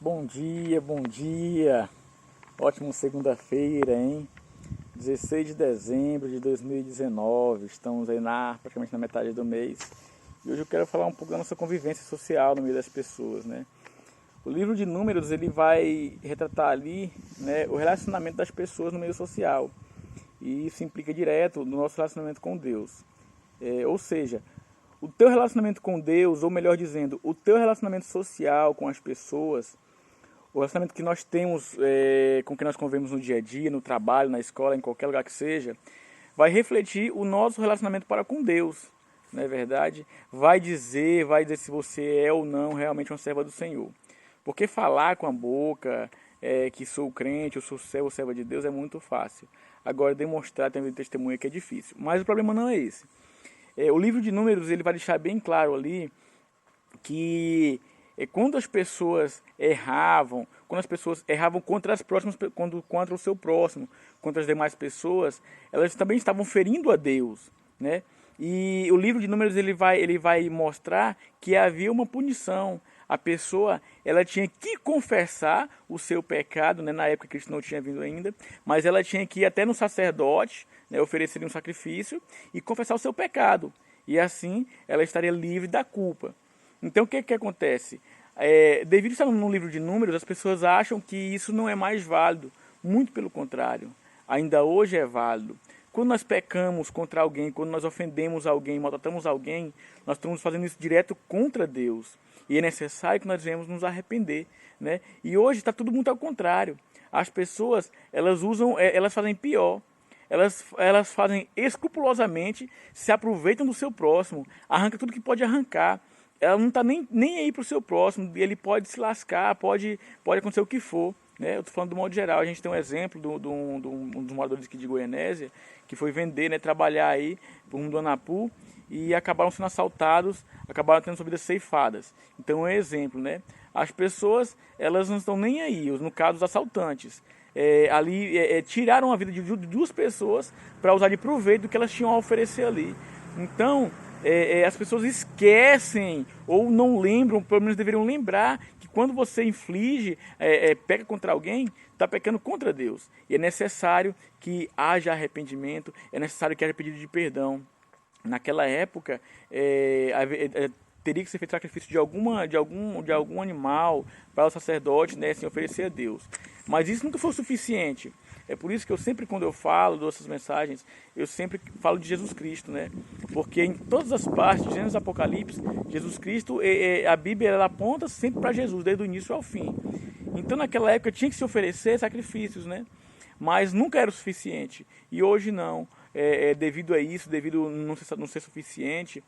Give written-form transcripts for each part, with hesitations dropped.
Bom dia, bom dia. Ótima segunda-feira, hein? 16 de dezembro de 2019. Estamos aí praticamente na metade do mês. E hoje eu quero falar um pouco da nossa convivência social no meio das pessoas, né? O livro de Números, ele vai retratar ali, né, o relacionamento das pessoas no meio social. E isso implica direto no nosso relacionamento com Deus. Ou seja, o teu relacionamento com Deus, ou melhor dizendo, o teu relacionamento social com as pessoas, o relacionamento que nós temos com quem nós convivemos no dia a dia, no trabalho, na escola, em qualquer lugar que seja, vai refletir o nosso relacionamento para com Deus, não é verdade? Vai dizer se você é ou não realmente uma serva do Senhor. Porque falar com a boca que sou crente, eu sou servo ou serva de Deus é muito fácil. Agora demonstrar, ter um testemunho que é difícil. Mas o problema não é esse. O livro de Números ele vai deixar bem claro ali que quando as pessoas erravam contra as próximas, contra o seu próximo, contra as demais pessoas, elas também estavam ferindo a Deus, né? E o livro de Números ele vai mostrar que havia uma punição. A pessoa ela tinha que confessar o seu pecado, né? Na época Cristo não tinha vindo ainda, mas ela tinha que ir até no sacerdote, né? Oferecer um sacrifício e confessar o seu pecado. E assim ela estaria livre da culpa. Então o que acontece? Devido a estar no livro de Números, as pessoas acham que isso não é mais válido. Muito pelo contrário, ainda hoje é válido. Quando nós pecamos contra alguém, quando nós ofendemos alguém, maltratamos alguém, nós estamos fazendo isso direto contra Deus. E é necessário que nós venhamos nos arrepender, né? E hoje está tudo muito ao contrário. As pessoas, elas fazem pior. Elas fazem escrupulosamente, se aproveitam do seu próximo, arranca tudo que pode arrancar. Ela não está nem aí para o seu próximo, ele pode se lascar, pode acontecer o que for. Né? Eu estou falando do modo geral, a gente tem um exemplo de um dos moradores aqui de Goianésia, que foi vender, né, trabalhar aí por um do Anapu, e acabaram sendo assaltados, acabaram tendo suas vidas ceifadas. Então é um exemplo, né? As pessoas, elas não estão nem aí, no caso dos assaltantes. Tiraram a vida de duas pessoas para usar de proveito do que elas tinham a oferecer ali. Então, as pessoas esquecem ou não lembram, pelo menos deveriam lembrar que quando você inflige, peca contra alguém, está pecando contra Deus. E é necessário que haja arrependimento, é necessário que haja pedido de perdão. Naquela época, teria que ser feito sacrifício de algum animal para o sacerdote, né, assim, oferecer a Deus. Mas isso nunca foi o suficiente. É por isso que eu sempre, quando eu falo dessas mensagens, eu sempre falo de Jesus Cristo, né? Porque em todas as partes, de Gênesis e Apocalipse, Jesus Cristo, a Bíblia ela aponta sempre para Jesus, desde o início ao fim. Então naquela época tinha que se oferecer sacrifícios, né? Mas nunca era o suficiente. E hoje não. Devido a isso, devido a não ser suficiente,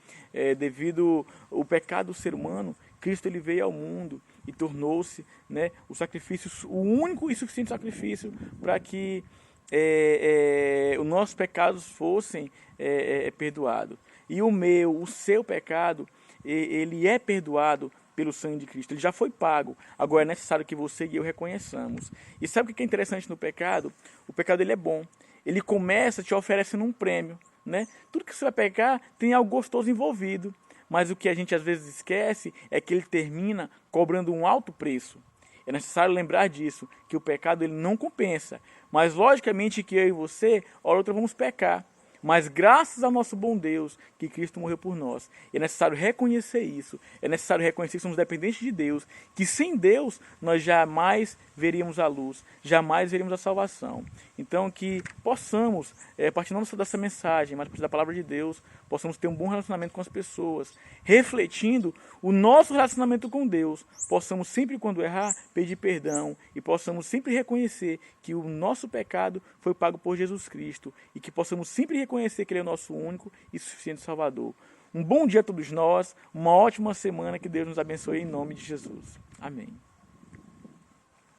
devido ao pecado do ser humano, Cristo ele veio ao mundo e tornou-se, né, o sacrifício, o único e suficiente sacrifício para que os nossos pecados fossem perdoados. E o seu pecado, ele é perdoado pelo sangue de Cristo, ele já foi pago. Agora é necessário que você e eu reconheçamos. E sabe o que é interessante no pecado? O pecado ele é bom. Ele começa te oferecendo um prêmio, né? Tudo que você vai pecar tem algo gostoso envolvido. Mas o que a gente às vezes esquece é que ele termina cobrando um alto preço. É necessário lembrar disso, que o pecado ele não compensa. Mas logicamente que eu e você, hora ou outra, vamos pecar. Mas graças ao nosso bom Deus, que Cristo morreu por nós. É necessário reconhecer isso. É necessário reconhecer que somos dependentes de Deus. Que sem Deus nós jamais veríamos a luz. Jamais veríamos a salvação. Então que possamos, a partir não só dessa mensagem, mas da palavra de Deus, possamos ter um bom relacionamento com as pessoas. Refletindo o nosso relacionamento com Deus. Possamos sempre quando errar, pedir perdão. E possamos sempre reconhecer que o nosso pecado foi pago por Jesus Cristo. E que possamos sempre reconhecer que Ele é o nosso único e suficiente Salvador. Um bom dia a todos nós, uma ótima semana, que Deus nos abençoe em nome de Jesus. Amém.